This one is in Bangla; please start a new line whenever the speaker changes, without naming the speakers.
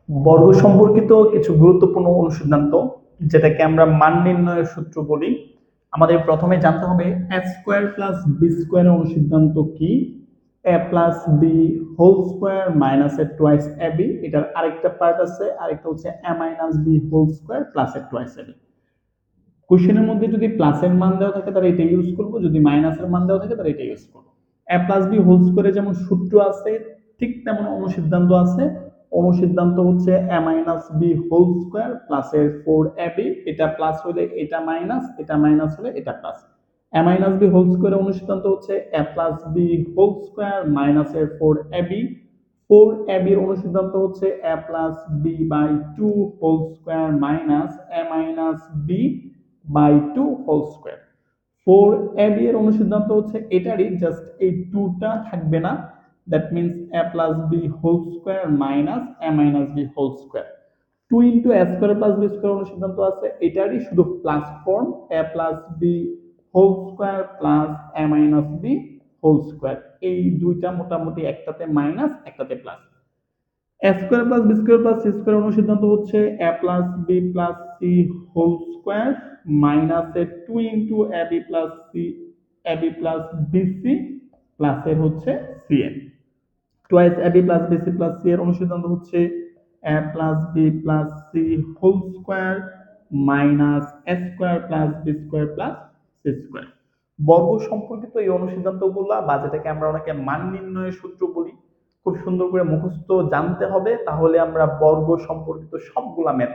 বর্গ সম্পর্কিত কিছু গুরুত্বপূর্ণ অনুসিদ্ধান্ত, যেটাকে আমরা মান নির্ণয়ের সূত্র বলি। আমাদের প্রথমে জানতে হবে এ স্কোয়ার প্লাস বি স্কোয়ারের অনুসিদ্ধান্ত কি। A plus B whole square minus A twice A B, এটার আরেকটা পার্ট আছে, আরেকটা হচ্ছে A minus B whole square plus A twice A B. কোশ্চেনের মধ্যে যদি প্লাসের মান দেওয়া থাকে তাহলে এটা ইউজ করব, যদি মাইনাসের মান দেওয়া থাকে তাহলে এটা ইউজ করব। এ প্লাস বি হোল স্কোয়ারে যেমন সূত্র আছে ঠিক তেমন অনুসিদ্ধান্ত আছে। অনুসিদ্ধান্ত হচ্ছে A minus B whole square plus এর ফোর এ বি, এটা প্লাস হলে এটা মাইনাস, এটা মাইনাস হলে এটা plus. A minus B whole স্কোয়ারের অনুসিদ্ধান্ত হচ্ছে A plus B whole square minus এর four A B. Four A বির অনুসিদ্ধান্ত হচ্ছে A plus B by two whole square minus A minus B by two whole square. Four A B এর অনুসিদ্ধান্ত হচ্ছে এটারই, জাস্ট এই টুটা থাকবে না, that means A plus B whole square minus A minus B whole square. Two into A square plus B square অনুসিদ্ধান্ত আছে এটারই, শুধু plus form, A plus B whole square plus A minus B whole square. এই দুইটা মোটামুটি একটাতে মাইনাস একটাতে plus. A square plus B square plus C square অনুসিদ্ধান্ত হচ্ছে A plus B plus C whole square minus এর two into A B plus C, A B plus BC plus এর হচ্ছে C A. Twice A B plus BC plus C এর অনুসিদ্ধান্ত হচ্ছে A plus B plus C whole square minus A square plus B square plus C square. বর্গ সম্পর্কিত এই অনুসিদ্ধান্তগুলো বা যেটাকে আমরা অনেকে মান নির্ণয়ের সূত্র বলি, খুব সুন্দর করে মুখস্থ জানতে হবে, তাহলে আমরা বর্গ সম্পর্কিত সবগুলা ম্যাথ